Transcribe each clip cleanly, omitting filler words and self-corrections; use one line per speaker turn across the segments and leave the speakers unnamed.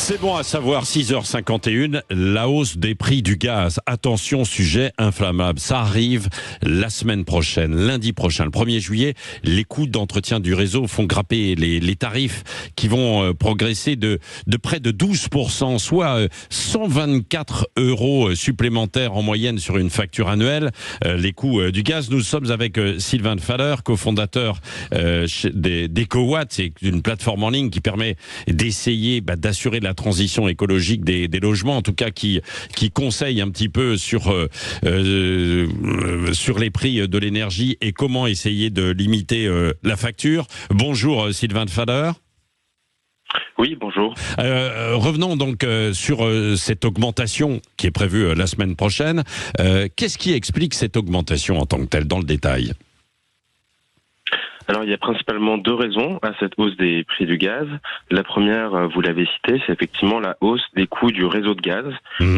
C'est bon à savoir, 6h51, la hausse des prix du gaz. Attention, sujet inflammable. Ça arrive la semaine prochaine, lundi prochain, le 1er juillet. Les coûts d'entretien du réseau font grimper les tarifs qui vont progresser de près de 12%, soit 124 € supplémentaires en moyenne sur une facture annuelle. Les coûts du gaz. Nous sommes avec Sylvain Faller, cofondateur d'EcoWatt. C'est une plateforme en ligne qui permet d'essayer d'assurer la transition écologique des logements, en tout cas qui conseille un petit peu sur les prix de l'énergie et comment essayer de limiter la facture. Bonjour Sylvain Faller.
Oui, bonjour.
Revenons donc sur cette augmentation qui est prévue la semaine prochaine. Qu'est-ce qui explique cette augmentation en tant que telle, dans le détail ?
Alors, il y a principalement deux raisons à cette hausse des prix du gaz. La première, vous l'avez cité, c'est effectivement la hausse des coûts du réseau de gaz,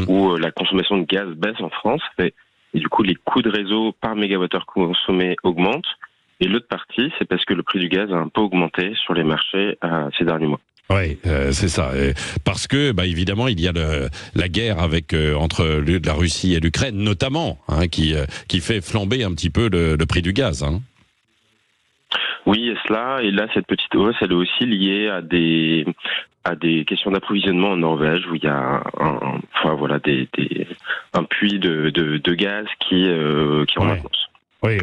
où la consommation de gaz baisse en France, et du coup, les coûts de réseau par mégawattheure consommé augmentent. Et l'autre partie, c'est parce que le prix du gaz a un peu augmenté sur les marchés ces derniers mois.
Oui, c'est ça. Parce que, évidemment, il y a la guerre entre la Russie et l'Ukraine, notamment, qui fait flamber un petit peu le prix du gaz.
Oui, et cela. Et là, cette petite hausse, elle est aussi liée à des questions d'approvisionnement en Norvège, où il y a un puits de gaz qui est en maintenance.
Oui.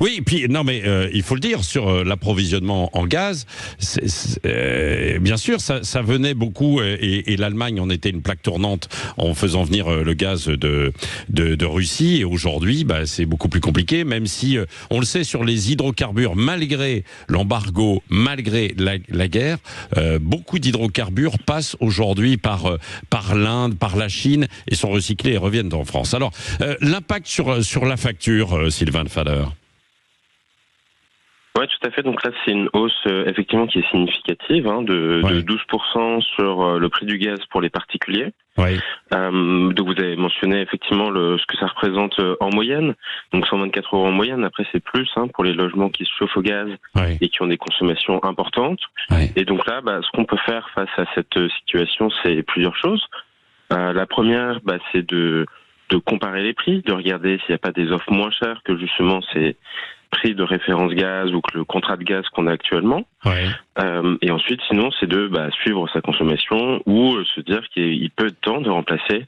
Oui, puis non, mais il faut le dire, sur l'approvisionnement en gaz, bien sûr, ça venait beaucoup, et l'Allemagne en était une plaque tournante en faisant venir le gaz de Russie. Et aujourd'hui, c'est beaucoup plus compliqué, même si on le sait, sur les hydrocarbures, malgré l'embargo, malgré la guerre, beaucoup d'hydrocarbures passent aujourd'hui par l'Inde, par la Chine, et sont recyclés et reviennent en France. Alors, l'impact sur la facture, Sylvain Faller.
Oui, tout à fait. Donc là, c'est une hausse effectivement qui est significative, de 12% sur le prix du gaz pour les particuliers.
Oui.
Donc vous avez mentionné effectivement ce que ça représente en moyenne, donc 124 € en moyenne. Après, c'est plus pour les logements qui se chauffent au gaz et qui ont des consommations importantes. Et donc là, ce qu'on peut faire face à cette situation, c'est plusieurs choses. La première, c'est de comparer les prix, de regarder s'il n'y a pas des offres moins chères que justement ces prix de référence gaz ou que le contrat de gaz qu'on a actuellement. Et ensuite, sinon, c'est de suivre sa consommation ou se dire qu'il peut être temps de remplacer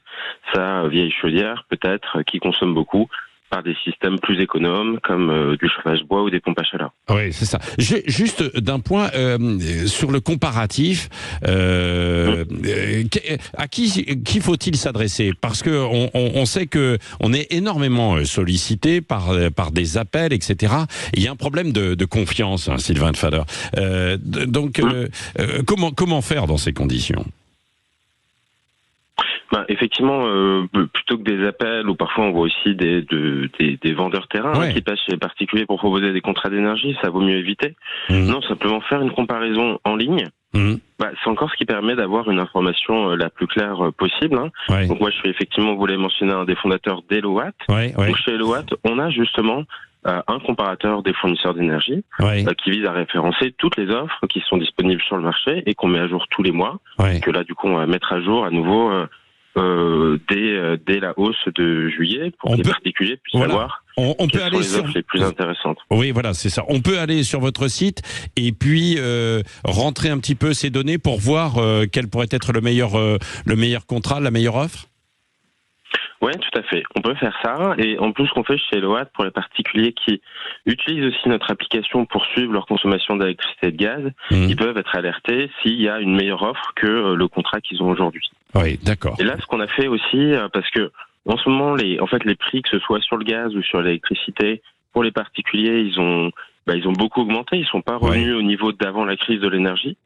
sa vieille chaudière, peut-être, qui consomme beaucoup, par des systèmes plus économes comme du chauffage bois ou des pompes à chaleur.
Oui, c'est ça. Juste d'un point sur le comparatif, à qui faut-il s'adresser ? Parce que on sait que on est énormément sollicité par des appels, etc. Il y a un problème de confiance, Sylvain Faller. Donc, comment faire dans ces conditions ?
Effectivement, plutôt que des appels, ou parfois on voit aussi des vendeurs terrain qui passent chez les particuliers pour proposer des contrats d'énergie, ça vaut mieux éviter. Non, simplement faire une comparaison en ligne. C'est encore ce qui permet d'avoir une information la plus claire possible. Donc moi, je suis effectivement, vous l'avez mentionné, un des fondateurs d'EcoWatt. Donc chez EcoWatt, on a justement un comparateur des fournisseurs d'énergie qui vise à référencer toutes les offres qui sont disponibles sur le marché et qu'on met à jour tous les mois. Que là, du coup, on va mettre à jour à nouveau dès la hausse de juillet pour que les particuliers puissent savoir quelles sont les offres les plus intéressantes.
Oui, voilà, c'est ça. On peut aller sur votre site et puis rentrer un petit peu ces données pour voir quel pourrait être le meilleur contrat, la meilleure offre.
Oui, tout à fait. On peut faire ça. Et en plus, ce qu'on fait chez EcoWatt pour les particuliers qui utilisent aussi notre application pour suivre leur consommation d'électricité et de gaz, ils peuvent être alertés s'il y a une meilleure offre que le contrat qu'ils ont aujourd'hui.
Oui, d'accord.
Et là, ce qu'on a fait aussi, parce que en ce moment, les prix, que ce soit sur le gaz ou sur l'électricité, pour les particuliers, ils ont beaucoup augmenté. Ils sont pas revenus au niveau d'avant la crise de l'énergie.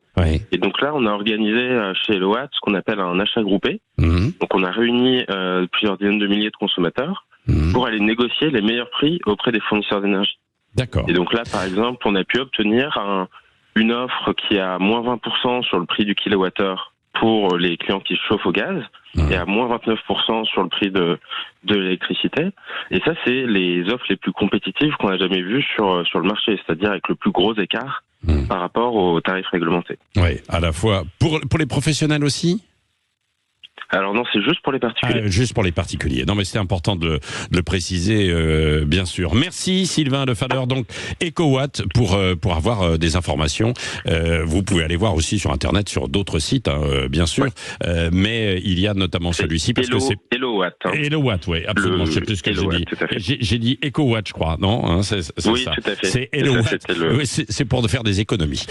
Et donc là, on a organisé chez EcoWatt ce qu'on appelle un achat groupé. Donc on a réuni plusieurs dizaines de milliers de consommateurs pour aller négocier les meilleurs prix auprès des fournisseurs d'énergie.
D'accord.
Et donc là, par exemple, on a pu obtenir une offre qui a moins 20% sur le prix du kilowattheure pour les clients qui se chauffent au gaz et à moins 29% sur le prix de l'électricité. Et ça, c'est les offres les plus compétitives qu'on a jamais vues sur le marché, c'est-à-dire avec le plus gros écart par rapport aux tarifs réglementés.
Oui, à la fois. Pour les professionnels aussi ?
Alors non, c'est juste pour les particuliers.
Juste pour les particuliers. Non, mais c'est important de le préciser, bien sûr. Merci Sylvain Lefader. Donc EcoWatt pour avoir des informations. Vous pouvez aller voir aussi sur Internet, sur d'autres sites, bien sûr. Mais il y a notamment celui-ci parce que c'est
HelloWatt.
HelloWatt, oui, absolument. Je sais plus ce que j'ai dit. J'ai dit EcoWatt, je crois. Non, hein, c'est
oui,
ça.
Tout à fait.
C'est HelloWatt. Oui, c'est pour faire des économies.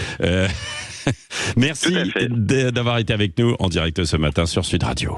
Merci d'avoir été avec nous en direct ce matin sur Sud Radio.